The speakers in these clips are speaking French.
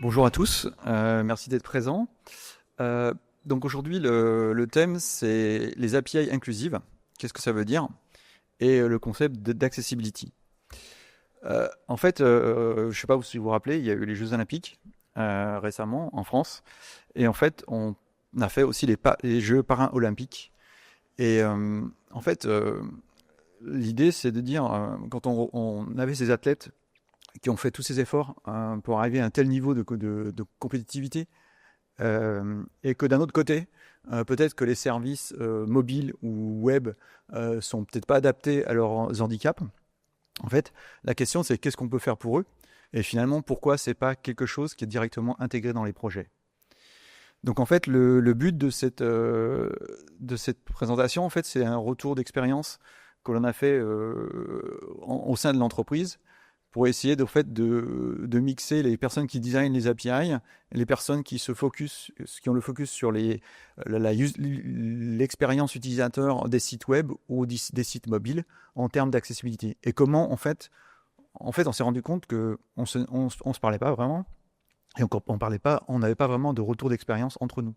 Bonjour à tous, merci d'être présents. Donc aujourd'hui, le thème, c'est les API inclusives. Qu'est-ce que ça veut dire? Et le concept d'accessibility. En fait, je ne sais pas si vous vous rappelez, il y a eu les Jeux Olympiques récemment en France. Et en fait, on a fait aussi les Jeux Paralympiques. Et en fait, l'idée, c'est de dire, quand on avait ces athlètes qui ont fait tous ces efforts pour arriver à un tel niveau de compétitivité, et que d'un autre côté, peut-être que les services mobiles ou web sont peut-être pas adaptés à leurs handicaps. En fait, la question c'est qu'est-ce qu'on peut faire pour eux, et finalement pourquoi c'est pas quelque chose qui est directement intégré dans les projets. Donc en fait, le but de cette présentation, en fait, c'est un retour d'expérience que l'on a fait au sein de l'entreprise, pour essayer de mixer les personnes qui designent les API, les personnes qui ont le focus sur l'expérience utilisateur des sites web ou des sites mobiles en termes d'accessibilité. Et comment, en fait, on s'est rendu compte qu'on se parlait pas vraiment, et on n'avait pas vraiment de retour d'expérience entre nous.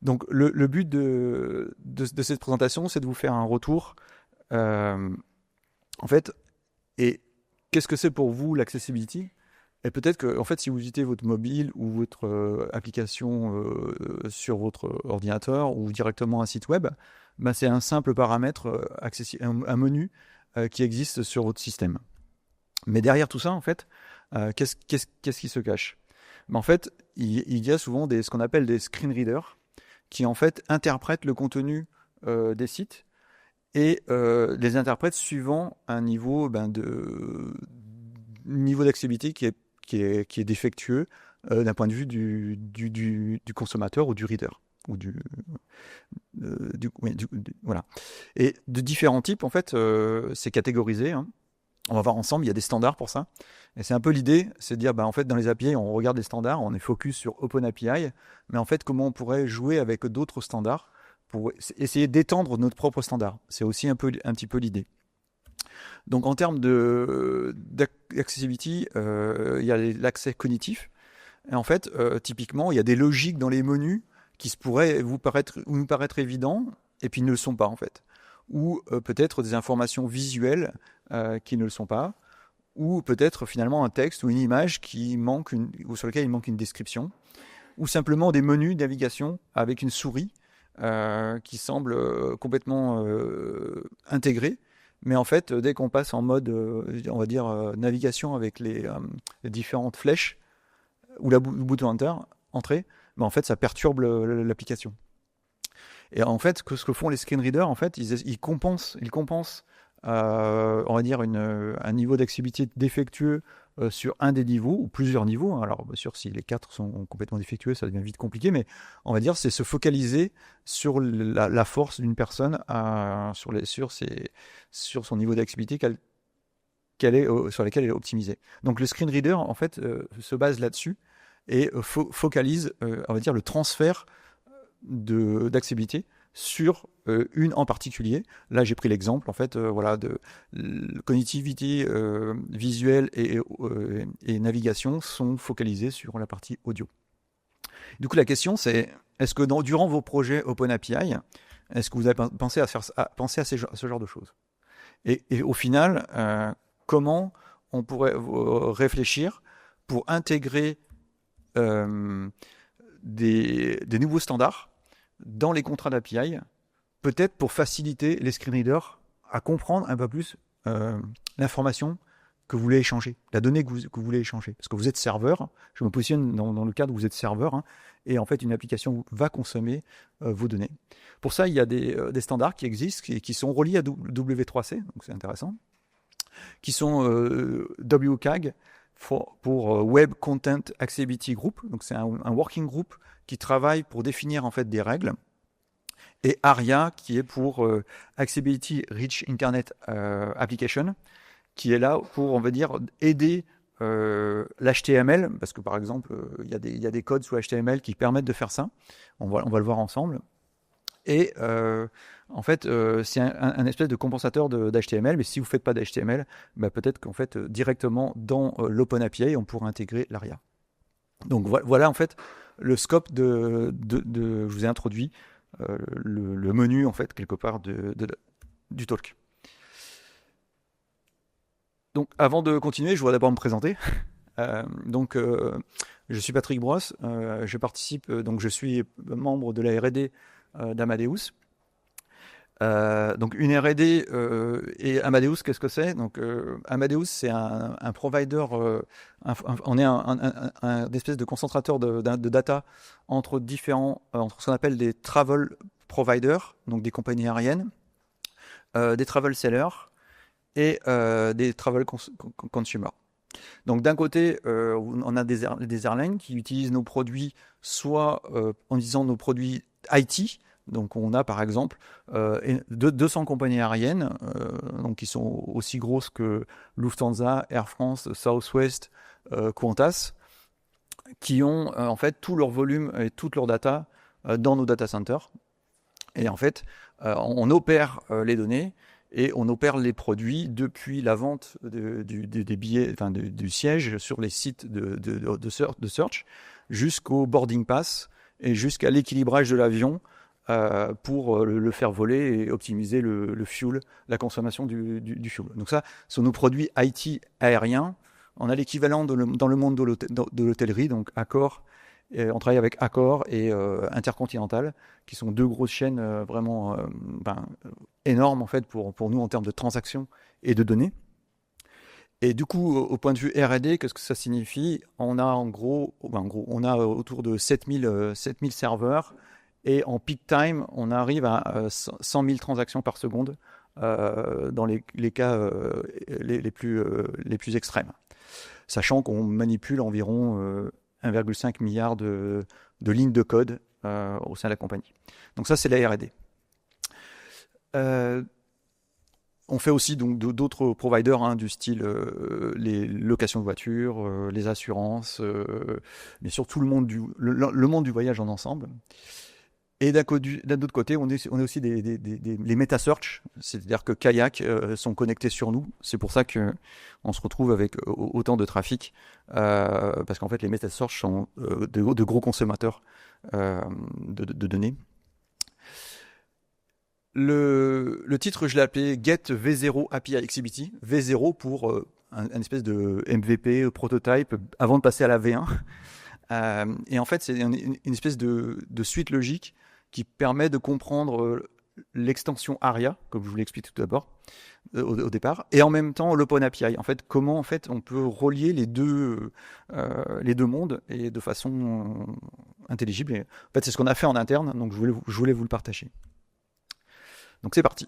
Donc le but de cette présentation, c'est de vous faire un retour, en fait, et qu'est-ce que c'est pour vous l'accessibility? Et peut-être que, en fait, si vous utilisez votre mobile ou votre application sur votre ordinateur ou directement un site web, bah, c'est un simple paramètre, un menu qui existe sur votre système. Mais derrière tout ça, en fait, qu'est-ce qui se cache? En fait, il y a souvent ce qu'on appelle des screen readers qui, en fait, interprètent le contenu des sites et les interprètent suivant un niveau d'accessibilité qui est défectueux d'un point de vue du consommateur ou du reader. Voilà. Et de différents types, en fait, c'est catégorisé. Hein. On va voir ensemble, il y a des standards pour ça. Et c'est un peu l'idée, c'est de dire, en fait, dans les API, on regarde les standards, on est focus sur OpenAPI, mais en fait, comment on pourrait jouer avec d'autres standards pour essayer d'étendre notre propre standard. C'est aussi un petit peu l'idée. Donc en termes d'accessibility, il y a l'accès cognitif. Et en fait, typiquement, il y a des logiques dans les menus qui pourraient nous paraître évidents, et puis ne le sont pas en fait. Ou peut-être des informations visuelles qui ne le sont pas, ou peut-être finalement un texte ou une image ou sur lequel il manque une description, ou simplement des menus de navigation avec une souris qui semble complètement intégrée. Mais en fait, dès qu'on passe en mode, on va dire, navigation avec les différentes flèches ou le bouton entrée, en fait, ça perturbe l'application. Et en fait, ce que font les screen readers, en fait, ils compensent on va dire, un niveau d'accessibilité défectueux sur un des niveaux, ou plusieurs niveaux. Hein. Alors, bien sûr, si les 4 sont complètement défectueux, ça devient vite compliqué, mais on va dire, c'est se focaliser sur la force d'une personne, sur son niveau d'accessibilité sur lequel elle est optimisée. Donc, le screen reader, en fait, se base là-dessus et focalise, on va dire, le transfert d'accessibilité sur une en particulier. Là, j'ai pris l'exemple, en fait, de connectivité visuelle et navigation sont focalisées sur la partie audio. Du coup, la question, c'est est-ce que durant vos projets OpenAPI, est-ce que vous avez pensé à ce genre de choses? Et au final, comment on pourrait réfléchir pour intégrer des nouveaux standards dans les contrats d'API, peut-être pour faciliter les screen readers à comprendre un peu plus l'information que vous voulez échanger, la donnée que vous voulez échanger. Parce que vous êtes serveur, je me positionne dans le cadre où vous êtes serveur, hein, et en fait une application va consommer vos données. Pour ça, il y a des standards qui existent et qui sont reliés à W3C, donc c'est intéressant, qui sont WCAG, pour Web Content Accessibility Group, donc c'est un working group qui travaille pour définir en fait des règles, et ARIA qui est pour Accessibility Rich Internet Application, qui est là pour, on va dire, aider l'HTML, parce que par exemple il y a des codes sous HTML qui permettent de faire ça, on va le voir ensemble. Et en fait, c'est un espèce de compensateur d'HTML, mais si vous ne faites pas d'HTML, peut-être qu'en fait, directement dans l'OpenAPI, on pourra intégrer l'ARIA. Donc voilà en fait le scope je vous ai introduit le menu en fait quelque part du talk. Donc avant de continuer, je voudrais d'abord me présenter. Je suis Patrick Brosse, je participe, donc je suis membre de la R&D d'Amadeus. Donc une R&D et Amadeus, qu'est-ce que c'est? Donc Amadeus, c'est un provider, on est un espèce de concentrateur de data entre entre ce qu'on appelle des travel providers, donc des compagnies aériennes, des travel sellers et des travel consumers. Donc d'un côté, on a des airlines qui utilisent nos produits soit en utilisant nos produits IT. Donc on a par exemple 200 compagnies aériennes donc qui sont aussi grosses que Lufthansa, Air France, Southwest, Qantas, qui ont en fait tout leur volume et toute leur data dans nos data centers. Et en fait, on opère les données et on opère les produits depuis la vente des billets, enfin du siège sur les sites de search jusqu'au boarding pass et jusqu'à l'équilibrage de l'avion pour le faire voler et optimiser le fuel, la consommation du fuel. Donc ça, sont nos produits IT aériens. On a l'équivalent dans le monde de l'hôtellerie, donc Accor. On travaille avec Accor et Intercontinental, qui sont deux grosses chaînes vraiment énormes en fait pour nous en termes de transactions et de données. Et du coup, au point de vue R&D, qu'est-ce que ça signifie? On a en gros, on a autour de 7000 serveurs. Et en peak time, on arrive à 100 000 transactions par seconde dans les cas les plus extrêmes. Sachant qu'on manipule environ 1,5 milliard de lignes de code au sein de la compagnie. Donc ça, c'est la R&D. On fait aussi donc d'autres providers du style les locations de voitures, les assurances, mais surtout le monde du voyage en ensemble. Et d'un autre côté, on est aussi les meta-search, c'est-à-dire que Kayak sont connectés sur nous. C'est pour ça qu'on se retrouve avec autant de trafic, parce qu'en fait, les meta-search sont de gros consommateurs de données. Le titre, je l'ai appelé Get V0 API Exhibity. V0 pour un espèce de MVP, prototype, avant de passer à la V1. Et en fait, c'est une espèce de suite logique qui permet de comprendre l'extension ARIA, comme je vous l'ai expliqué tout d'abord au départ, et en même temps l'Open API. En fait, comment en fait on peut relier les deux mondes et de façon intelligible. Et, en fait, c'est ce qu'on a fait en interne, donc je voulais vous le partager. Donc c'est parti.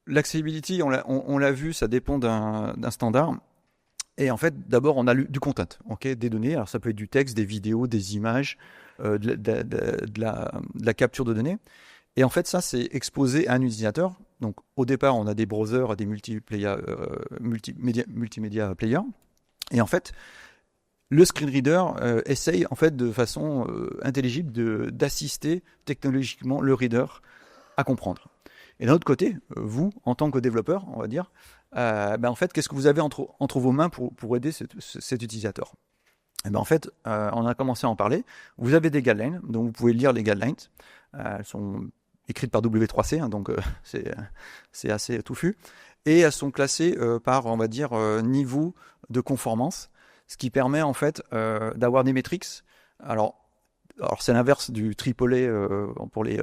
L'accessibility, on l'a vu, ça dépend d'un standard. Et en fait, d'abord, on a du content, des données. Alors, ça peut être du texte, des vidéos, des images, de la capture de données. Et en fait, ça, c'est exposé à un utilisateur. Donc, au départ, on a des browsers, des multimédia players. Et en fait, le screen reader essaye, en fait, de façon intelligible d'assister technologiquement le reader à comprendre. Et d'un autre côté, vous, en tant que développeur, on va dire, en fait, qu'est-ce que vous avez entre vos mains pour aider cet utilisateur? Et en fait, on a commencé à en parler. Vous avez des guidelines, donc vous pouvez lire les guidelines. Elles sont écrites par W3C, donc c'est assez touffu. Et elles sont classées par, on va dire, niveau de conformance, ce qui permet en fait d'avoir des métriques. Alors c'est l'inverse du AAA pour les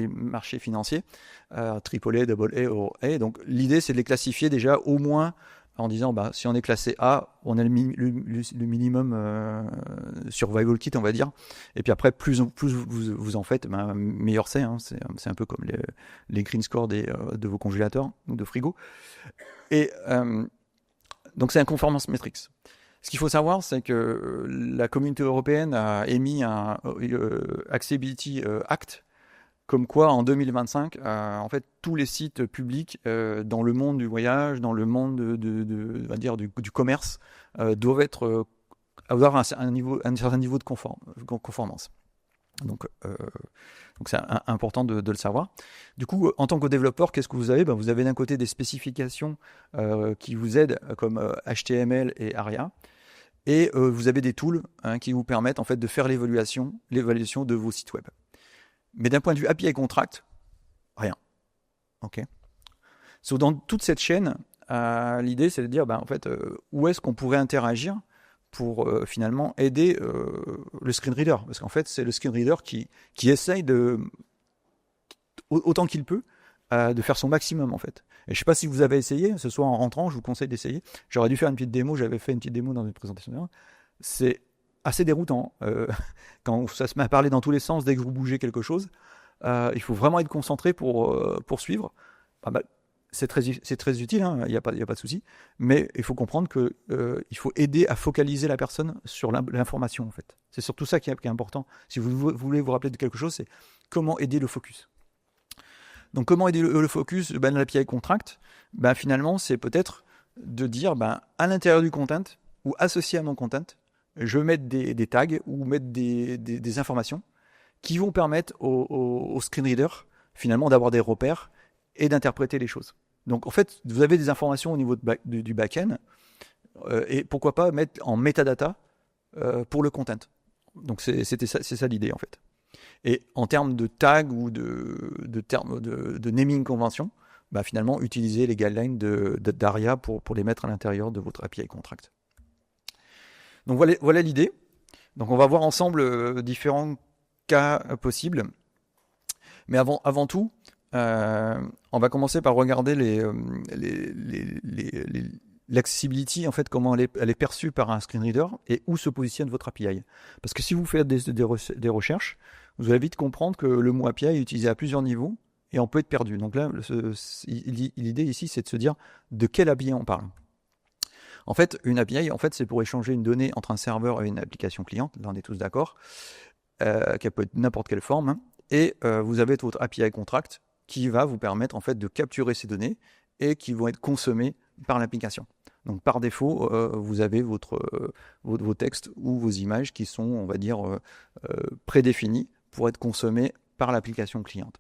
marchés financiers, AAA, AA ou A. Donc l'idée, c'est de les classifier déjà au moins en disant si on est classé A, on a le minimum survival kit, on va dire. Et puis après, plus vous en faites, meilleur c'est. C'est un peu comme les green scores de vos congélateurs ou de frigo. Et donc c'est un conformance metrics. Ce qu'il faut savoir, c'est que la communauté européenne a émis un Accessibility Act, comme quoi en 2025, en fait, tous les sites publics dans le monde du voyage, dans le monde on va dire du commerce, doivent avoir un certain niveau de conformance. Donc, c'est important de le savoir. Du coup, en tant que développeur, qu'est-ce que vous avez? Vous avez d'un côté des spécifications qui vous aident, comme HTML et ARIA, et vous avez des tools qui vous permettent en fait de faire l'évaluation de vos sites web. Mais d'un point de vue API Contract, rien. Ok. So, dans toute cette chaîne, l'idée c'est de dire, en fait, où est-ce qu'on pourrait interagir pour finalement aider le screen reader, parce qu'en fait c'est le screen reader qui essaye de autant qu'il peut de faire son maximum en fait. Et je sais pas si vous avez essayé, ce soir en rentrant, je vous conseille d'essayer. J'aurais dû faire une petite démo, j'avais fait une petite démo dans une présentation. C'est assez déroutant quand ça se met à parler dans tous les sens dès que vous bougez quelque chose. Il faut vraiment être concentré pour suivre. C'est très utile, il n'y a pas de souci, mais il faut comprendre que il faut aider à focaliser la personne sur l'information en fait. C'est surtout ça qui est important. Si vous voulez vous rappeler de quelque chose, c'est comment aider le focus. Donc comment aider le focus dans l'API Contract? Finalement, c'est peut-être de dire à l'intérieur du content ou associé à mon content, je vais mettre des tags ou mettre des informations qui vont permettre au screen reader finalement d'avoir des repères et d'interpréter les choses. Donc en fait, vous avez des informations au niveau du back-end et pourquoi pas mettre en metadata pour le content. Donc c'est ça l'idée en fait. Et en termes de tag ou de naming convention, finalement utiliser les guidelines d'ARIA pour les mettre à l'intérieur de votre API Contract. Donc voilà l'idée. Donc on va voir ensemble différents cas possibles. Mais avant tout, on va commencer par regarder l'accessibility, en fait, comment elle est perçue par un screen reader et où se positionne votre API. Parce que si vous faites des recherches, vous allez vite comprendre que le mot API est utilisé à plusieurs niveaux et on peut être perdu. Donc là, l'idée ici, c'est de se dire de quelle API on parle. En fait, une API, c'est pour échanger une donnée entre un serveur et une application cliente. Là, on est tous d'accord. Qu'elle peut être n'importe quelle forme. Et vous avez votre API Contract qui va vous permettre en fait de capturer ces données et qui vont être consommées par l'application. Donc par défaut, vous avez vos textes ou vos images qui sont, on va dire, prédéfinis pour être consommés par l'application cliente.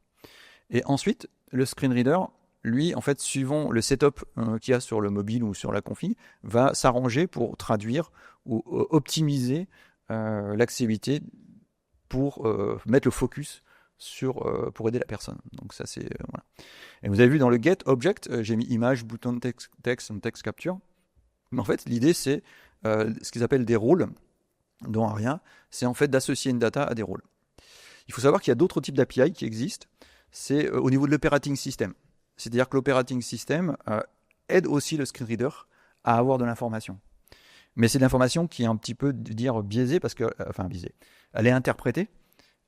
Et ensuite, le screen reader, lui, en fait, suivant le setup qu'il y a sur le mobile ou sur la config, va s'arranger pour traduire ou optimiser l'accessibilité pour mettre le focus pour aider la personne. Donc ça c'est voilà. Et vous avez vu dans le get object, j'ai mis image, bouton text, text capture. Mais en fait l'idée c'est ce qu'ils appellent des rôles dans ARIA, c'est en fait d'associer une data à des rôles. Il faut savoir qu'il y a d'autres types d'API qui existent. C'est au niveau de l'operating system. C'est-à-dire que l'operating system aide aussi le screen reader à avoir de l'information. Mais c'est de l'information qui est un petit peu biaisée parce que, biaisée. Elle est interprétée,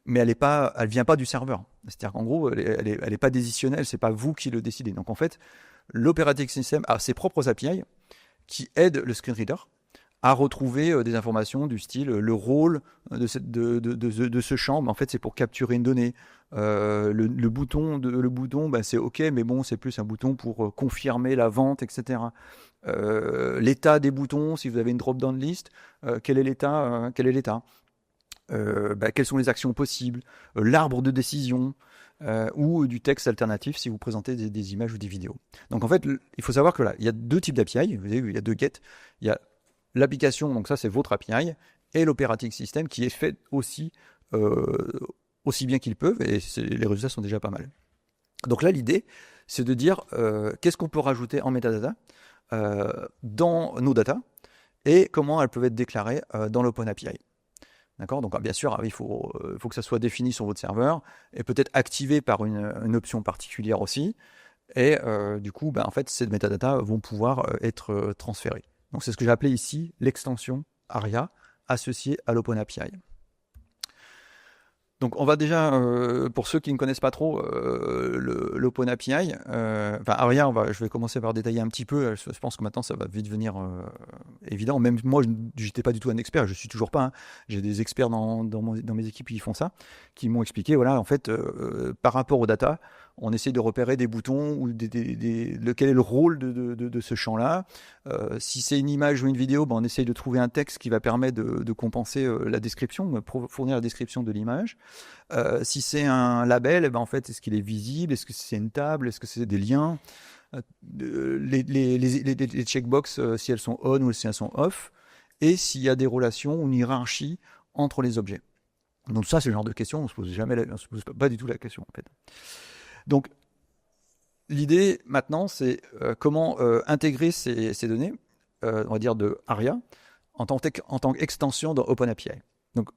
mais elle vient pas du serveur. C'est-à-dire qu'en gros, elle est pas décisionnelle, c'est pas vous qui le décidez. Donc en fait, l'operating system a ses propres API qui aident le screen reader à retrouver des informations du style le rôle de ce champ. En fait, c'est pour capturer une donnée. Le bouton, c'est OK, mais bon, c'est plus un bouton pour confirmer la vente, etc. L'état des boutons, si vous avez une drop-down list, quel est l'état quelles sont les actions possibles, l'arbre de décision ou du texte alternatif si vous présentez des images ou des vidéos. Donc en fait, il faut savoir que là, il y a deux types d'API, vous avez vu, il y a deux get, il y a l'application, donc ça c'est votre API, et l'operating system qui est fait aussi bien qu'ils peuvent, et les résultats sont déjà pas mal. Donc là, l'idée, c'est de dire qu'est-ce qu'on peut rajouter en metadata dans nos data, et comment elles peuvent être déclarées dans l'OpenAPI. D'accord ? Donc bien sûr, il faut que ça soit défini sur votre serveur et peut-être activé par une option particulière aussi. Et du coup, en fait, ces métadatas vont pouvoir être transférés. Donc c'est ce que j'ai appelé ici l'extension ARIA associée à l'OpenAPI. Donc on va déjà, pour ceux qui ne connaissent pas trop l'OpenAPI, ARIA, je vais commencer par détailler un petit peu, je pense que maintenant ça va vite venir évident, même moi je n'étais pas du tout un expert, je suis toujours pas, j'ai des experts dans mes équipes qui font ça, qui m'ont expliqué, voilà, en fait, par rapport aux data, on essaie de repérer des boutons ou quel est le rôle de ce champ-là. Si c'est une image ou une vidéo, on essaie de trouver un texte qui va permettre de compenser la description, fournir la description de l'image. Si c'est un label, en fait, est-ce qu'il est visible? Est-ce que c'est une table? Est-ce que c'est des liens? Les checkbox, si elles sont on ou si elles sont off, et s'il y a des relations ou une hiérarchie entre les objets. Donc ça, c'est le genre de question, on se pose pas du tout la question en fait. Donc l'idée maintenant, c'est comment intégrer ces données, on va dire de ARIA, en tant qu'extension dans OpenAPI. Donc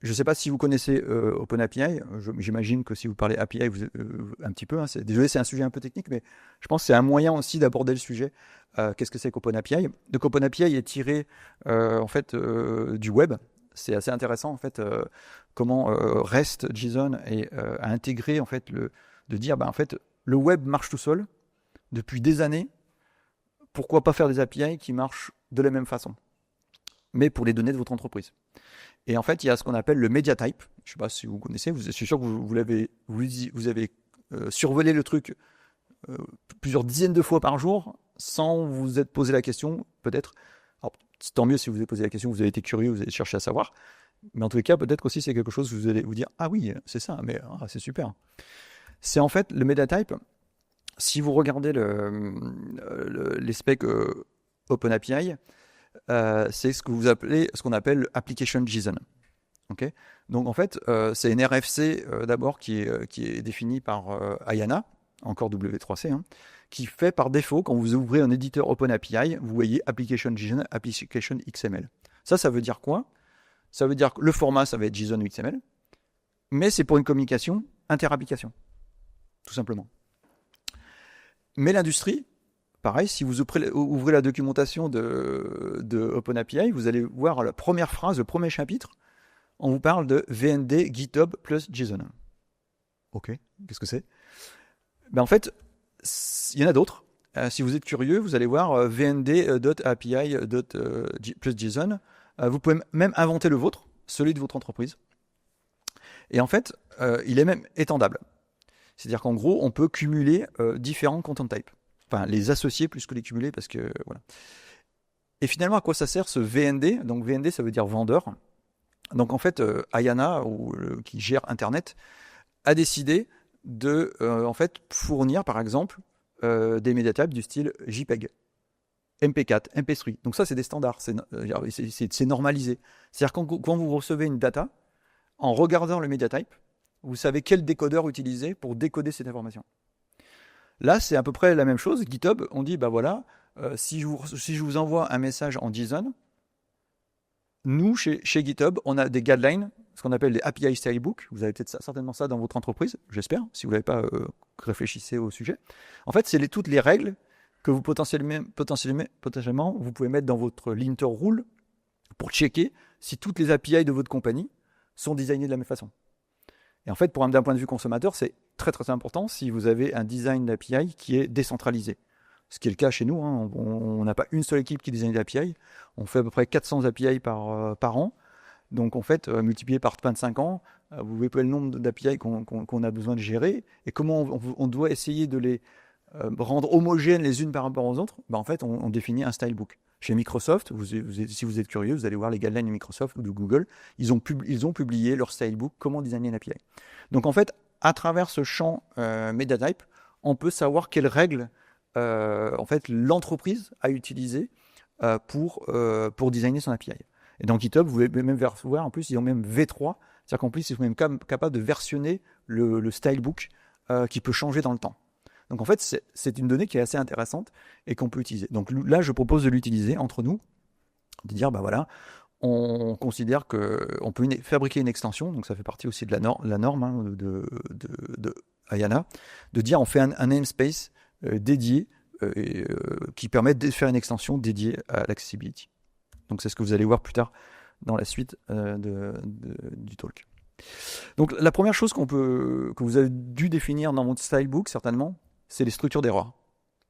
je ne sais pas si vous connaissez OpenAPI, j'imagine que si vous parlez API, un petit peu, désolé, c'est un sujet un peu technique, mais je pense que c'est un moyen aussi d'aborder le sujet. Qu'est-ce que c'est qu'OpenAPI? Donc OpenAPI est tiré en fait du web. C'est assez intéressant en fait comment REST JSON a intégré en fait de dire en fait le web marche tout seul depuis des années. Pourquoi pas faire des API qui marchent de la même façon, mais pour les données de votre entreprise? Et en fait, il y a ce qu'on appelle le media type. Je ne sais pas si vous connaissez, je suis sûr que vous avez survolé le truc plusieurs dizaines de fois par jour sans vous être posé la question, peut-être. Alors, tant mieux si vous avez posé la question, vous avez été curieux, vous avez cherché à savoir. Mais en tous les cas, peut-être aussi c'est quelque chose où vous allez vous dire « Ah oui, c'est ça, mais c'est super ». C'est en fait le media type. Si vous regardez les specs OpenAPI, c'est ce qu'on appelle application JSON. Okay, donc en fait, c'est une RFC d'abord qui est définie par Ayana, encore W3C, qui fait par défaut, quand vous ouvrez un éditeur OpenAPI, vous voyez application JSON, application XML. Ça veut dire quoi? Ça veut dire que le format, ça va être JSON ou XML, mais c'est pour une communication inter-application, tout simplement. Mais l'industrie, pareil, si vous ouvrez la documentation de OpenAPI, vous allez voir la première phrase, le premier chapitre, on vous parle de VND GitHub plus JSON. Ok, qu'est-ce que c'est? En fait, il y en a d'autres. Si vous êtes curieux, vous allez voir vnd.api plus JSON. Vous pouvez même inventer le vôtre, celui de votre entreprise. Et en fait, il est même étendable. C'est-à-dire qu'en gros, on peut cumuler différents content types. Enfin, les associer plus que les cumuler, parce que voilà. Et finalement, à quoi ça sert ce VND? Donc VND, ça veut dire vendeur. Donc en fait, Ayana, qui gère Internet, a décidé de en fait fournir, par exemple, des médiatypes du style JPEG, MP4, MP3. Donc ça, c'est des standards, c'est normalisé. C'est-à-dire quand vous recevez une data, en regardant le médiatype, vous savez quel décodeur utiliser pour décoder cette information. Là, c'est à peu près la même chose. GitHub, on dit, voilà, si je vous envoie un message en JSON, nous, chez GitHub, on a des guidelines, ce qu'on appelle les API Stylebook. Vous avez peut-être certainement ça dans votre entreprise, j'espère, si vous ne l'avez pas, réfléchissez au sujet. En fait, c'est toutes les règles que vous potentiellement, vous pouvez mettre dans votre linter rule pour checker si toutes les API de votre compagnie sont designées de la même façon. Et en fait, d'un point de vue consommateur, c'est très très important si vous avez un design d'API qui est décentralisé. Ce qui est le cas chez nous, on n'a pas une seule équipe qui design des API, on fait à peu près 400 API par an, donc en fait, multiplié par 25 ans, vous voyez le nombre d'API qu'on a besoin de gérer, et comment on doit essayer de les rendre homogènes les unes par rapport aux autres. En fait, on définit un stylebook. Chez Microsoft, si vous êtes curieux, vous allez voir les guidelines de Microsoft ou de Google, ils ont publié leur stylebook, comment designer une API. Donc en fait, à travers ce champ MediaType, on peut savoir quelles règles en fait, l'entreprise a utilisé pour designer son API. Et dans GitHub, vous pouvez même voir, en plus, ils ont même V3, c'est-à-dire qu'en plus, ils sont même capables de versionner le stylebook qui peut changer dans le temps. Donc en fait, c'est une donnée qui est assez intéressante et qu'on peut utiliser. Donc là, je propose de l'utiliser entre nous, de dire, voilà, on considère qu'on peut fabriquer une extension, donc ça fait partie aussi de la norme de Ayana, de dire on fait un namespace dédié qui permet de faire une extension dédiée à l'accessibility. Donc c'est ce que vous allez voir plus tard dans la suite du talk. Donc la première chose que vous avez dû définir dans votre stylebook, certainement, c'est les structures d'erreurs.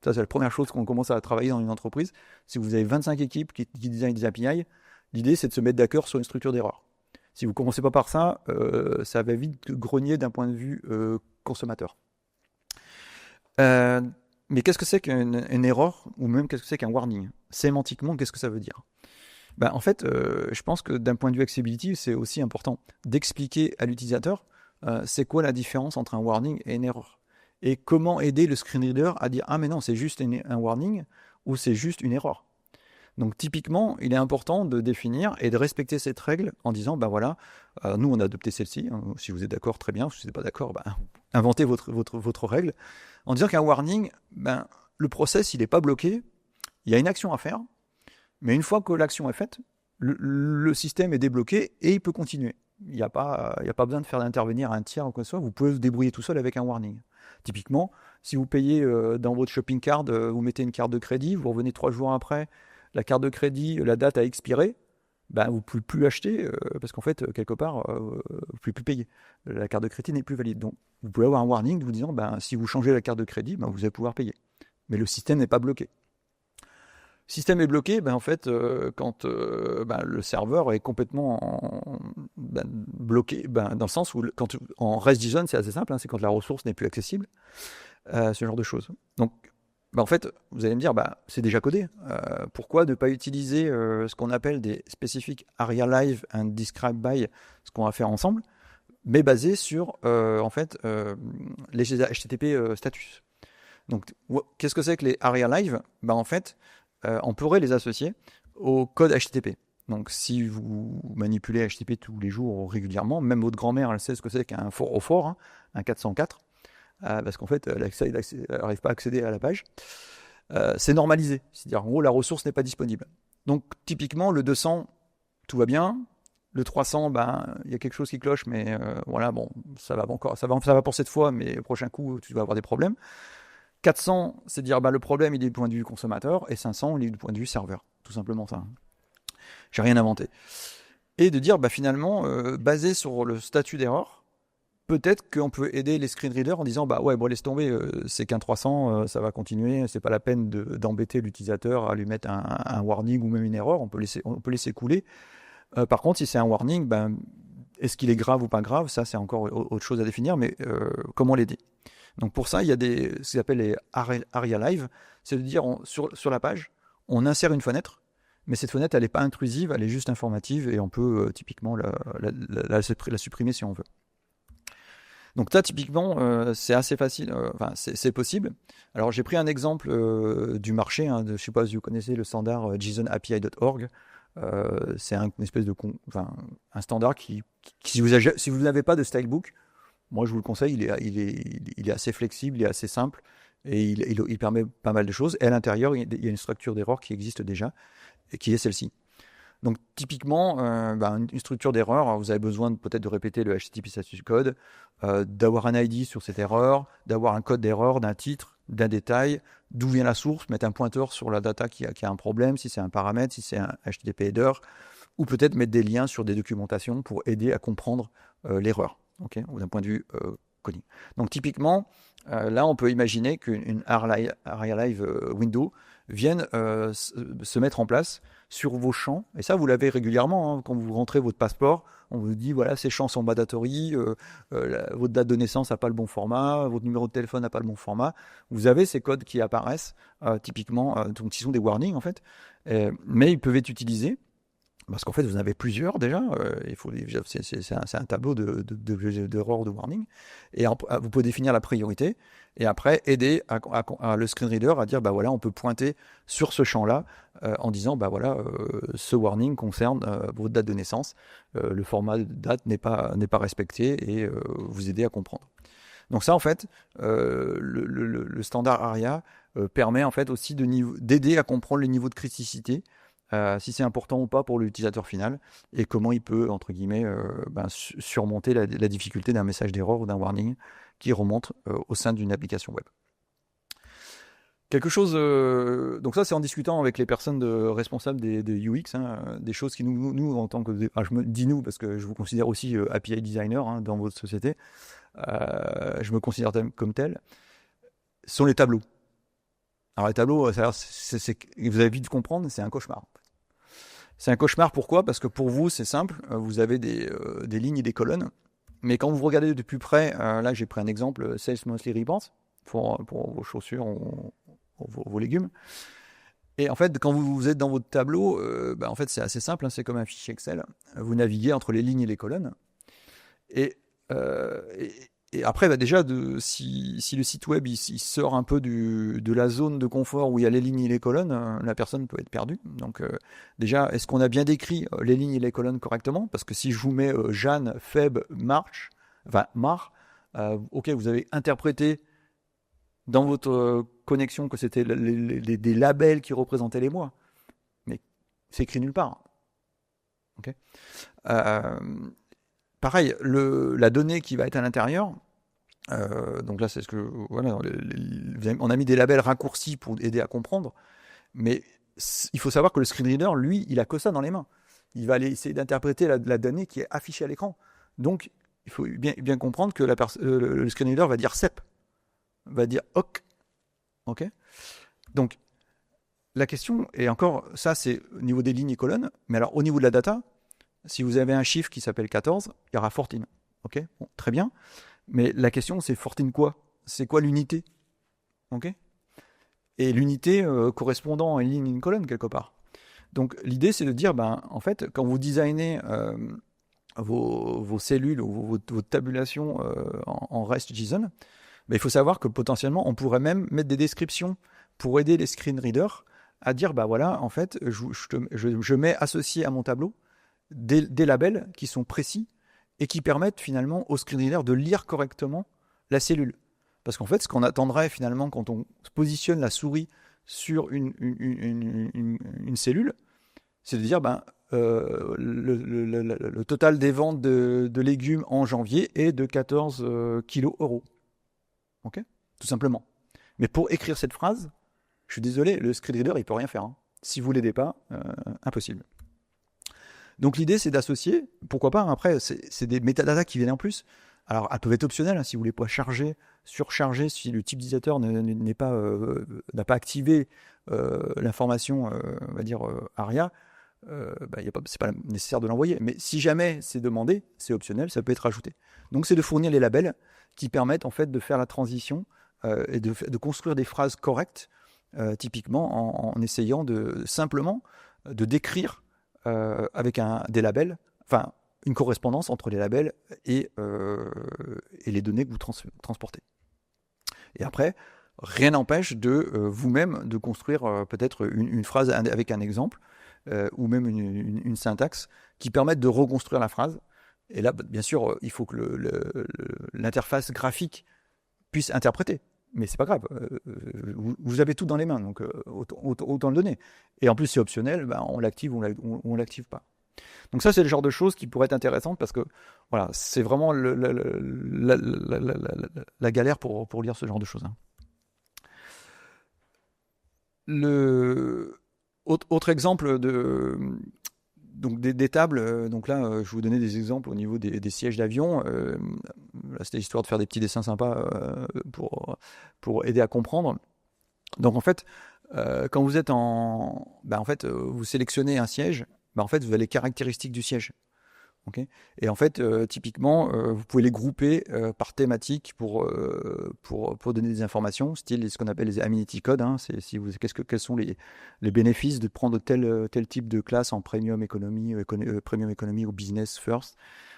Ça, c'est la première chose qu'on commence à travailler dans une entreprise. Si vous avez 25 équipes qui designent des API, l'idée, c'est de se mettre d'accord sur une structure d'erreur. Si vous ne commencez pas par ça, ça va vite grogner d'un point de vue consommateur. Euh, mais qu'est-ce que c'est qu'une erreur ou même qu'est-ce que c'est qu'un warning? Sémantiquement, qu'est-ce que ça veut dire? Ben, en fait, je pense que d'un point de vue accessibility, c'est aussi important d'expliquer à l'utilisateur c'est quoi la différence entre un warning et une erreur. Et comment aider le screen reader à dire ah mais non, c'est juste un warning ou c'est juste une erreur. Donc typiquement, il est important de définir et de respecter cette règle en disant, ben voilà, nous on a adopté celle-ci, hein, si vous êtes d'accord, très bien, si vous n'êtes pas d'accord, ben, inventez votre règle, en disant qu'un warning, ben, le process il n'est pas bloqué, il y a une action à faire, mais une fois que l'action est faite, le système est débloqué et il peut continuer. Il n'y a pas besoin de faire intervenir un tiers ou quoi que ce soit, vous pouvez vous débrouiller tout seul avec un warning. Typiquement, si vous payez dans votre shopping card, vous mettez une carte de crédit, vous revenez 3 jours après, la carte de crédit, la date a expiré, ben, vous ne pouvez plus acheter parce qu'en fait, quelque part, vous ne pouvez plus payer. La carte de crédit n'est plus valide. Donc, vous pouvez avoir un warning vous disant, ben, si vous changez la carte de crédit, ben, vous allez pouvoir payer. Mais le système n'est pas bloqué. Le système est bloqué, ben, en fait, quand ben, le serveur est complètement bloqué, ben, dans le sens où quand, en rest c'est assez simple, hein, c'est quand la ressource n'est plus accessible, ce genre de choses. Donc, bah en fait, vous allez me dire, bah, c'est déjà codé. Pourquoi ne pas utiliser ce qu'on appelle des spécifiques ARIA Live and Describe by, ce qu'on va faire ensemble, mais basé sur en fait les HTTP status. Donc, qu'est-ce que c'est que les ARIA Live? Bah, en fait, on pourrait les associer au code HTTP. Donc, si vous manipulez HTTP tous les jours ou régulièrement, même votre grand-mère, elle sait ce que c'est qu'un 404, hein, un 404. Parce qu'en fait, elle n'arrive pas à accéder à la page. C'est normalisé, c'est-à-dire en gros la ressource n'est pas disponible. Donc typiquement le 200, tout va bien. Le 300, ben il y a quelque chose qui cloche, mais voilà, bon, ça va encore, ça va pour cette fois, mais le prochain coup tu vas avoir des problèmes. 400, c'est dire bah, le problème il est du point de vue consommateur, et 500 il est du point de vue serveur, tout simplement ça. J'ai rien inventé. Et de dire bah finalement, basé sur le statut d'erreur, peut-être qu'on peut aider les screen readers en disant bah ouais bon laisse tomber c'est qu'un 300 ça va continuer, c'est pas la peine d'embêter l'utilisateur à lui mettre un warning ou même une erreur, on peut laisser couler. Par contre si c'est un warning, ben est-ce qu'il est grave ou pas grave, ça c'est encore autre chose à définir, mais comment l'aider. Donc pour ça il y a ce qu'ils appellent les ARIA Live, c'est de dire sur la page on insère une fenêtre, mais cette fenêtre elle n'est pas intrusive, elle est juste informative et on peut typiquement la supprimer si on veut. Donc là, typiquement, c'est assez facile, enfin, c'est possible. Alors, j'ai pris un exemple du marché, hein, je ne sais pas si vous connaissez le standard JSONAPI.org. C'est une espèce de un standard qui si vous n'avez pas de stylebook, moi je vous le conseille, il est assez flexible, il est assez simple et il permet pas mal de choses. Et à l'intérieur, il y a une structure d'erreur qui existe déjà et qui est celle-ci. Donc typiquement, une structure d'erreur, vous avez besoin peut-être de répéter le HTTP status code, d'avoir un ID sur cette erreur, d'avoir un code d'erreur, d'un titre, d'un détail, d'où vient la source, mettre un pointeur sur la data qui a un problème, si c'est un paramètre, si c'est un HTTP header, ou peut-être mettre des liens sur des documentations pour aider à comprendre l'erreur, okay, ou d'un point de vue coding. Donc typiquement, là on peut imaginer qu'une ARIA Live window vienne se mettre en place sur vos champs, et ça vous l'avez régulièrement, hein, quand vous rentrez votre passeport, on vous dit voilà ces champs sont mandatory, votre date de naissance n'a pas le bon format, votre numéro de téléphone n'a pas le bon format, vous avez ces codes qui apparaissent typiquement, donc qui sont des warnings en fait, mais ils peuvent être utilisés parce qu'en fait vous en avez plusieurs déjà, c'est un tableau d'erreurs de warning, et vous pouvez définir la priorité et après aider le screen reader à dire bah voilà on peut pointer sur ce champ là en disant bah voilà ce warning concerne votre date de naissance, le format de date n'est pas respecté et vous aider à comprendre. Donc ça en fait le standard ARIA permet en fait aussi d'aider à comprendre les niveaux de criticité, si c'est important ou pas pour l'utilisateur final, et comment il peut, entre guillemets, surmonter la difficulté d'un message d'erreur ou d'un warning qui remonte au sein d'une application web. Quelque chose, donc ça c'est en discutant avec les personnes responsables des UX, hein, des choses qui nous en tant que, je me dis nous parce que je vous considère aussi API designer hein, dans votre société, je me considère comme tel, sont les tableaux. Alors les tableaux, vous avez vite comprendre, c'est un cauchemar. C'est un cauchemar, pourquoi? Parce que pour vous, c'est simple, vous avez des lignes et des colonnes, mais quand vous regardez de plus près, là j'ai pris un exemple, Sales Monthly Report, pour vos chaussures ou vos légumes. Et en fait, quand vous êtes dans votre tableau, en fait, c'est assez simple, hein, c'est comme un fichier Excel. Vous naviguez entre les lignes et les colonnes. Et, euh, et, et après, déjà, si le site web il sort un peu de la zone de confort où il y a les lignes et les colonnes, la personne peut être perdue. Donc, déjà, est-ce qu'on a bien décrit les lignes et les colonnes correctement? Parce que si je vous mets Jeanne, Feb, Marche, enfin Mar, ok, vous avez interprété dans votre connexion que c'était des labels qui représentaient les mois. Mais c'est écrit nulle part. Okay. Pareil, la donnée qui va être à l'intérieur, donc là c'est ce que voilà, on a mis des labels raccourcis pour aider à comprendre, mais il faut savoir que le screen reader, lui, il a que ça dans les mains. Il va aller essayer d'interpréter la donnée qui est affichée à l'écran. Donc il faut bien comprendre que le screen reader va dire CEP, va dire OK. Ok. Donc, la question, et encore, ça c'est au niveau des lignes et colonnes, mais alors au niveau de la data, si vous avez un chiffre qui s'appelle 14, il y aura 14. Ok. Bon, très bien. Mais la question, c'est 14 quoi? C'est quoi l'unité? Ok. Et l'unité correspondant à une ligne et une colonne quelque part. Donc, l'idée, c'est de dire, en fait, quand vous designez vos cellules ou vos tabulations en REST JSON, il faut savoir que potentiellement, on pourrait même mettre des descriptions pour aider les screen readers à dire, voilà, en fait, je mets associé à mon tableau des labels qui sont précis et qui permettent finalement au screen reader de lire correctement la cellule. Parce qu'en fait, ce qu'on attendrait finalement quand on positionne la souris sur une cellule, c'est de dire, le total des ventes de légumes en janvier est de 14 kilos euros. Ok, tout simplement. Mais pour écrire cette phrase, je suis désolé, le screen reader, il peut rien faire. Hein. Si vous l'aidez pas, impossible. Donc l'idée, c'est d'associer, pourquoi pas, après, c'est des métadatas qui viennent en plus. Alors, elles peuvent être optionnelles, hein, si vous voulez pas charger, surcharger, si le type d'utilisateur n'a pas activé l'information, on va dire, ARIA, c'est pas nécessaire de l'envoyer. Mais si jamais c'est demandé, c'est optionnel, ça peut être ajouté. Donc c'est de fournir les labels qui permettent en fait de faire la transition et de construire des phrases correctes, typiquement en essayant simplement de décrire avec des labels, enfin une correspondance entre les labels et les données que vous transportez. Et après, rien n'empêche de vous-même de construire peut-être une phrase avec un exemple ou même une syntaxe qui permettent de reconstruire la phrase. Et là, bien sûr, il faut que l'interface graphique puisse interpréter. Mais c'est pas grave, vous avez tout dans les mains, donc autant le donner. Et en plus, c'est optionnel, on l'active ou on l'active pas. Donc ça, c'est le genre de choses qui pourraient être intéressantes parce que voilà, c'est vraiment la galère pour lire ce genre de choses. Hein. Autre exemple donc des tables, donc là je vous donnais des exemples au niveau des sièges d'avion. Là c'était histoire de faire des petits dessins sympas pour aider à comprendre. Donc en fait, quand vous êtes vous sélectionnez un siège, en fait vous avez les caractéristiques du siège. Okay. Et en fait, typiquement, vous pouvez les grouper par thématique pour donner des informations, style ce qu'on appelle les amenity codes. Hein, quels sont les bénéfices de prendre tel type de classe en premium economy ou business first.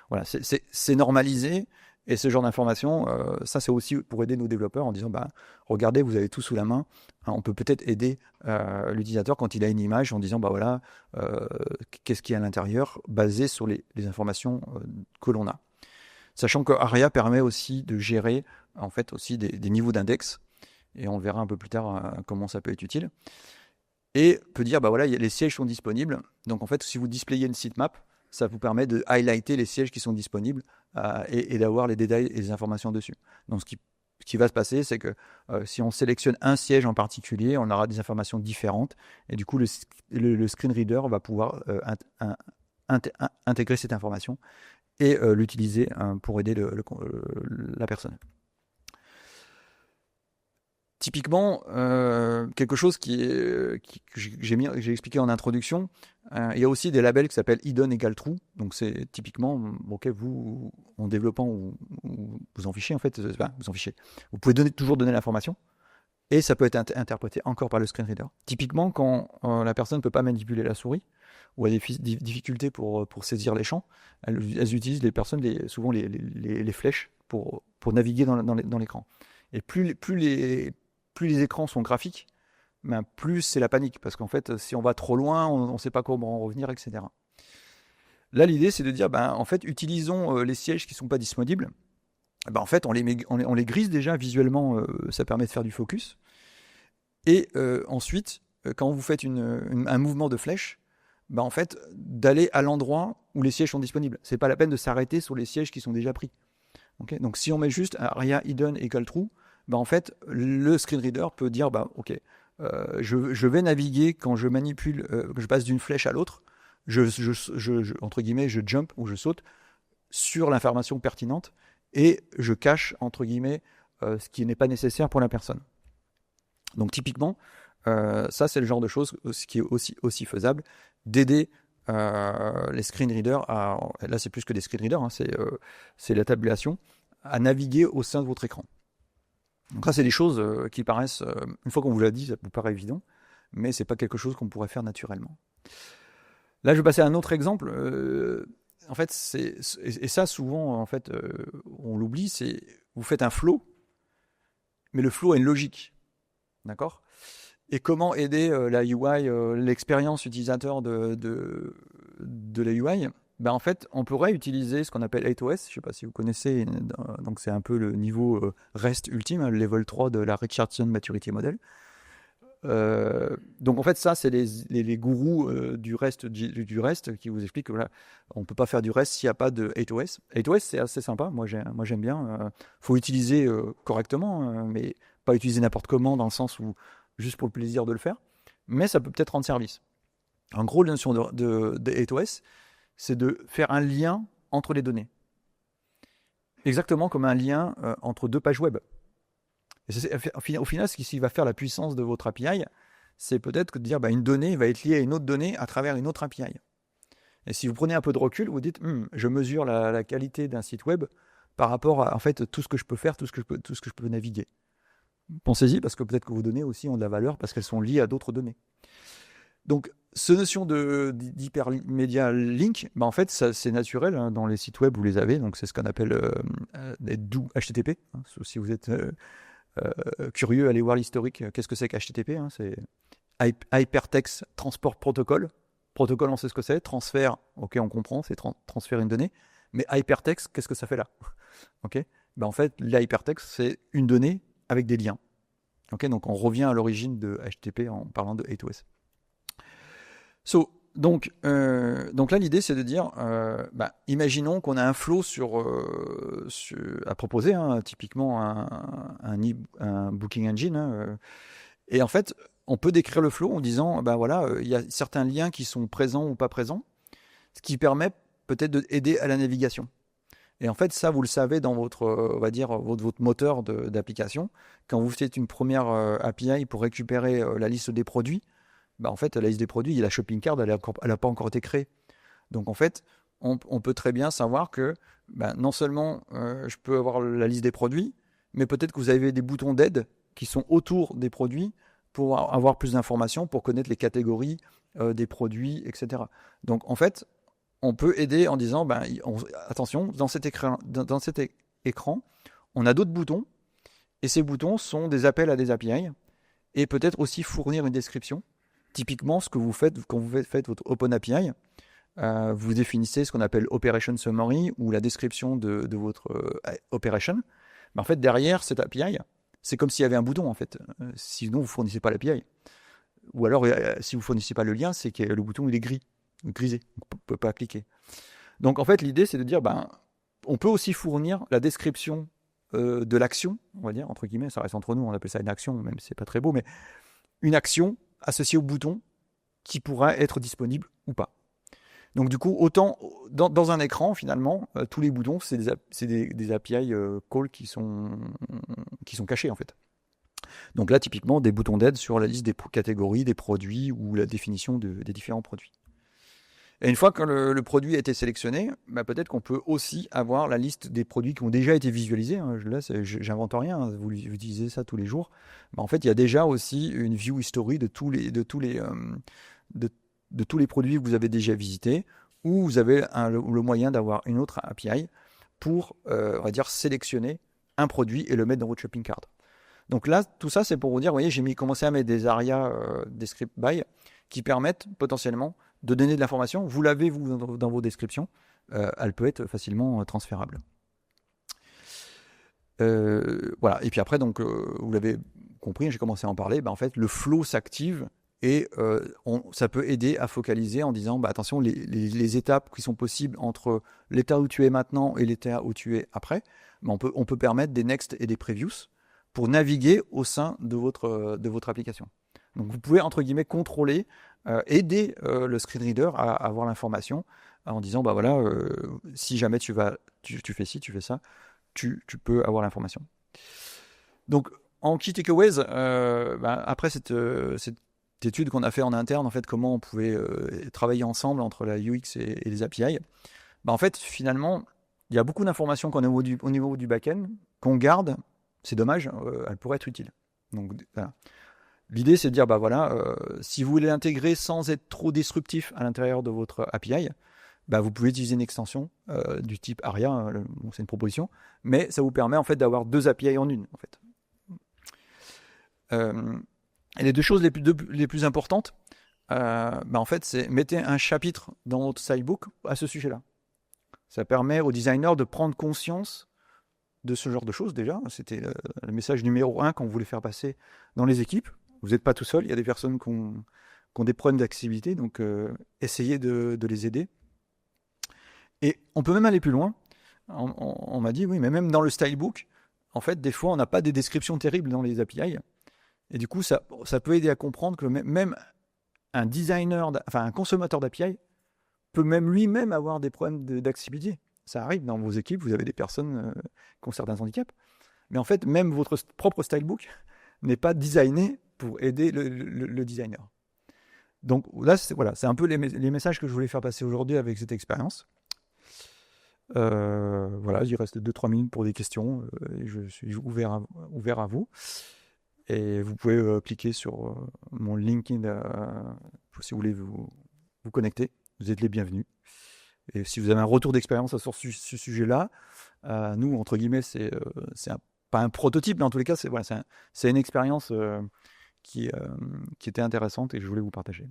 Voilà, c'est normalisé. Et ce genre d'informations, ça c'est aussi pour aider nos développeurs en disant, regardez, vous avez tout sous la main. Hein, on peut peut-être aider l'utilisateur quand il a une image en disant, voilà, qu'est-ce qu'il y a à l'intérieur, basé sur les informations que l'on a. Sachant que ARIA permet aussi de gérer en fait aussi des niveaux d'index, et on verra un peu plus tard comment ça peut être utile. Et peut dire, voilà, les sièges sont disponibles. Donc en fait, si vous displayez une sitemap, ça vous permet de highlighter les sièges qui sont disponibles et d'avoir les détails et les informations dessus. Donc ce qui va se passer, c'est que si on sélectionne un siège en particulier, on aura des informations différentes et du coup le screen reader va pouvoir intégrer cette information et l'utiliser pour aider la personne. Typiquement, quelque chose que j'ai expliqué en introduction, il y a aussi des labels qui s'appellent hidden égale true. Donc c'est typiquement, ok, vous en développant ou vous en fichez en fait, enfin, vous en fichez. Vous pouvez toujours donner l'information et ça peut être interprété encore par le screen reader. Typiquement, quand la personne ne peut pas manipuler la souris ou a des difficultés pour saisir les champs, elles utilisent souvent les flèches pour naviguer dans l'écran. Et plus les écrans sont graphiques, ben plus c'est la panique. Parce qu'en fait, si on va trop loin, on ne sait pas comment en revenir, etc. Là, l'idée, c'est de dire, ben, en fait, utilisons les sièges qui ne sont pas disponibles. Ben, en fait, on les grise déjà visuellement, ça permet de faire du focus. Et ensuite, quand vous faites un mouvement de flèche, ben, en fait, d'aller à l'endroit où les sièges sont disponibles. C'est pas la peine de s'arrêter sur les sièges qui sont déjà pris. Okay, donc si on met juste aria hidden equal true, bah en fait le screen reader peut dire bah ok, je vais naviguer quand je manipule, que je passe d'une flèche à l'autre, entre guillemets je jump ou je saute sur l'information pertinente et je cache entre guillemets ce qui n'est pas nécessaire pour la personne. Donc typiquement ça c'est le genre de choses qui est aussi faisable d'aider les screen readers là c'est plus que des screen readers, hein, c'est la tabulation à naviguer au sein de votre écran. Donc ça c'est des choses qui paraissent, une fois qu'on vous l'a dit, ça vous paraît évident, mais c'est pas quelque chose qu'on pourrait faire naturellement. Là je vais passer à un autre exemple. En fait, et ça souvent en fait on l'oublie, c'est vous faites un flow, mais le flow a une logique, d'accord ? Et comment aider la UI, l'expérience utilisateur de la UI? Ben en fait, on pourrait utiliser ce qu'on appelle 8OS, je ne sais pas si vous connaissez, donc c'est un peu le niveau REST ultime, le level 3 de la Richardson Maturity Model. Donc en fait, ça, c'est les gourous du REST qui vous expliquent que voilà, on ne peut pas faire du REST s'il n'y a pas de 8OS. 8OS, c'est assez sympa, moi j'aime bien. Faut utiliser correctement, mais pas utiliser n'importe comment dans le sens où juste pour le plaisir de le faire, mais ça peut peut-être rendre service. En gros, la notion de 8OS, c'est de faire un lien entre les données. Exactement comme un lien entre deux pages web. Et au final, ce qui va faire la puissance de votre API, c'est peut-être de dire une donnée va être liée à une autre donnée à travers une autre API. Et si vous prenez un peu de recul, vous dites, je mesure la qualité d'un site web par rapport à en fait, tout ce que je peux faire, tout ce que je peux naviguer. Pensez-y, parce que peut-être que vos données aussi ont de la valeur parce qu'elles sont liées à d'autres données. Donc, cette notion d'hypermedia link, en fait, c'est naturel hein, dans les sites web, vous les avez. Donc, c'est ce qu'on appelle des do HTTP. Hein, si vous êtes curieux, allez voir l'historique. Qu'est-ce que c'est qu'HTTP hein, c'est Hypertext Transport Protocol. Protocole, on sait ce que c'est. Transfert, ok, on comprend, c'est transférer une donnée. Mais hypertext, qu'est-ce que ça fait là? Ok, en fait, l'hypertext, c'est une donnée avec des liens. Okay, donc on revient à l'origine de HTTP en parlant de 8OS. Donc là l'idée c'est de dire, imaginons qu'on a un flow à proposer, hein, typiquement un booking engine, hein, et en fait on peut décrire le flow en disant, voilà, il y a certains liens qui sont présents ou pas présents, ce qui permet peut-être d'aider à la navigation. Et en fait, ça, vous le savez dans votre, on va dire, votre moteur d'application. Quand vous faites une première API pour récupérer la liste des produits, en fait, la liste des produits, la shopping cart, elle n'a pas encore été créée. Donc, en fait, on peut très bien savoir que non seulement je peux avoir la liste des produits, mais peut-être que vous avez des boutons d'aide qui sont autour des produits pour avoir plus d'informations, pour connaître les catégories des produits, etc. Donc, en fait, on peut aider en disant, attention, dans cet écran, on a d'autres boutons, et ces boutons sont des appels à des API, et peut-être aussi fournir une description. Typiquement, ce que vous faites quand vous faites votre Open API, vous définissez ce qu'on appelle Operation Summary, ou la description de votre operation. En fait, derrière cette API, c'est comme s'il y avait un bouton, en fait. Sinon, vous ne fournissez pas l'API. Ou alors, si vous ne fournissez pas le lien, c'est que le bouton il est grisé, on ne peut pas cliquer. Donc en fait l'idée c'est de dire on peut aussi fournir la description de l'action, on va dire entre guillemets, ça reste entre nous, on appelle ça une action, même si c'est pas très beau, mais une action associée au bouton qui pourra être disponible ou pas. Donc du coup autant dans un écran finalement tous les boutons c'est des API call qui sont cachés en fait. Donc là, typiquement, des boutons d'aide sur la liste des catégories, des produits ou la définition des différents produits. Et une fois que le produit a été sélectionné, bah peut-être qu'on peut aussi avoir la liste des produits qui ont déjà été visualisés. Hein. Là, j'invente rien, hein. Vous utilisez ça tous les jours. Bah en fait, il y a déjà aussi une view history de tous les produits que vous avez déjà visités, ou vous avez le moyen d'avoir une autre API pour, on va dire, sélectionner un produit et le mettre dans votre shopping cart. Donc là, tout ça, c'est pour vous dire, vous voyez, j'ai commencé à mettre des ARIA, des script by, qui permettent potentiellement de donner de l'information. Vous l'avez, vous, dans vos descriptions. Elle peut être facilement transférable. Voilà. Et puis après, donc, vous l'avez compris, j'ai commencé à en parler. En fait, le flow s'active et ça peut aider à focaliser en disant, attention, les étapes qui sont possibles entre l'état où tu es maintenant et l'état où tu es après, on peut permettre des next et des previews pour naviguer au sein de votre application. Donc vous pouvez, entre guillemets, contrôler, aider le screen reader à avoir l'information en disant, voilà, si jamais tu fais ci, tu fais ça, tu peux avoir l'information. Donc en key takeaways, après cette étude qu'on a fait en interne, en fait, comment on pouvait travailler ensemble entre la UX et les API, en fait, finalement, il y a beaucoup d'informations qu'on a au niveau du back-end, qu'on garde. C'est dommage, elle pourrait être utile. Donc voilà. L'idée, c'est de dire, si vous voulez l'intégrer sans être trop disruptif à l'intérieur de votre API, vous pouvez utiliser une extension du type ARIA, c'est une proposition, mais ça vous permet en fait d'avoir 2 API en une. En fait. Et les 2 choses les plus importantes, en fait, c'est mettez un chapitre dans votre sidebook à ce sujet-là. Ça permet aux designers de prendre conscience de ce genre de choses déjà. C'était le message numéro 1 qu'on voulait faire passer dans les équipes. Vous n'êtes pas tout seul, il y a des personnes qui ont des problèmes d'accessibilité, donc essayez de les aider. Et on peut même aller plus loin. On m'a dit, oui, mais même dans le stylebook, en fait, des fois, on n'a pas des descriptions terribles dans les API. Et du coup, ça peut aider à comprendre que même un designer, un consommateur d'API peut même lui-même avoir des problèmes d'accessibilité. Ça arrive dans vos équipes, vous avez des personnes qui ont certains handicaps. Mais en fait, même votre propre stylebook n'est pas designé pour aider le designer. Donc là, c'est un peu les messages que je voulais faire passer aujourd'hui avec cette expérience. Voilà, il reste 2-3 minutes pour des questions. Et je suis ouvert à vous. Et vous pouvez cliquer sur mon LinkedIn si vous voulez vous connecter. Vous êtes les bienvenus. Et si vous avez un retour d'expérience sur ce sujet-là, nous, entre guillemets, c'est pas un prototype, mais en tous les cas, c'est une expérience qui était intéressante et que je voulais vous partager.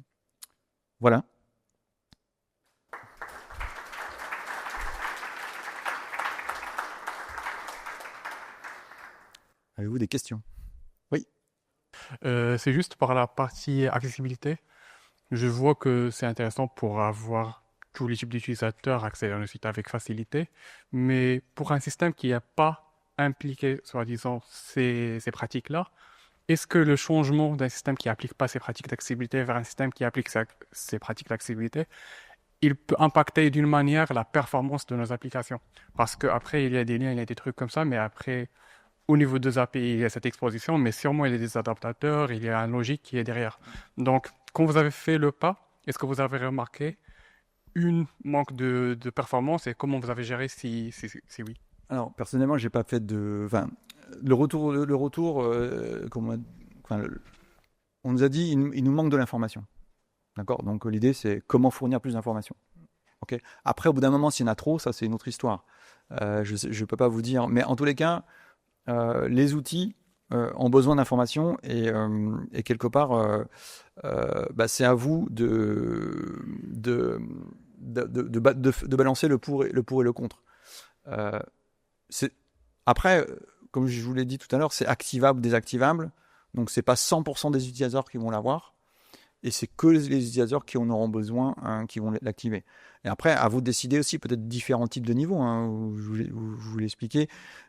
Voilà. Avez-vous des questions? Oui. C'est juste par la partie accessibilité. Je vois que c'est intéressant pour avoir tous les types d'utilisateurs accéder à un site avec facilité, mais pour un système qui n'a pas impliqué, soi-disant, ces pratiques-là, est-ce que le changement d'un système qui n'applique pas ces pratiques d'accessibilité vers un système qui applique ces pratiques d'accessibilité, il peut impacter d'une manière la performance de nos applications? Parce qu'après, il y a des liens, il y a des trucs comme ça, mais après, au niveau des API, il y a cette exposition, mais sûrement il y a des adaptateurs, il y a une logique qui est derrière. Donc, quand vous avez fait le pas, est-ce que vous avez remarqué une manque de performance et comment vous avez géré si oui? Alors, personnellement, j'ai pas fait le retour, on nous a dit, il nous manque de l'information. D'accord? Donc, l'idée, c'est comment fournir plus d'informations. Okay. Après, au bout d'un moment, s'il y en a trop, ça, c'est une autre histoire. Je ne peux pas vous dire. Mais en tous les cas, les outils ont besoin d'informations et quelque part, c'est à vous de balancer le pour et le contre. Après, comme je vous l'ai dit tout à l'heure, c'est activable, désactivable. Donc, c'est pas 100% des utilisateurs qui vont l'avoir. Et c'est que les utilisateurs qui en auront besoin qui vont l'activer. Et après, à vous de décider aussi peut-être différents types de niveaux. Je vous l'ai expliqué.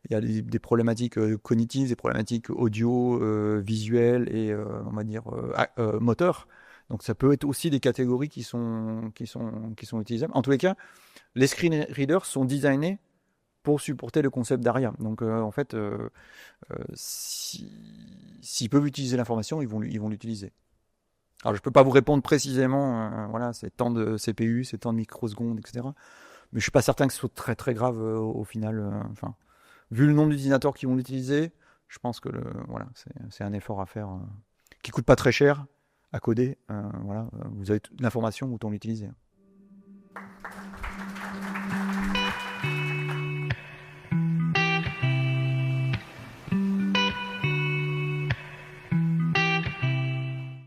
Il y a des problématiques cognitives, des problématiques audio, visuelles et on va dire moteurs. Donc ça peut être aussi des catégories qui sont utilisables. En tous les cas, les screen readers sont designés pour supporter le concept derrière. Donc en fait, s'ils peuvent utiliser l'information, ils vont l'utiliser. Alors je peux pas vous répondre précisément, voilà, c'est tant de CPU, c'est tant de microsecondes, etc. Mais je suis pas certain que ce soit très très grave au final. Enfin, vu le nombre d'utilisateurs qui vont l'utiliser, je pense que voilà, c'est un effort à faire qui coûte pas très cher à coder. Voilà, vous avez l'information, autant l'utiliser.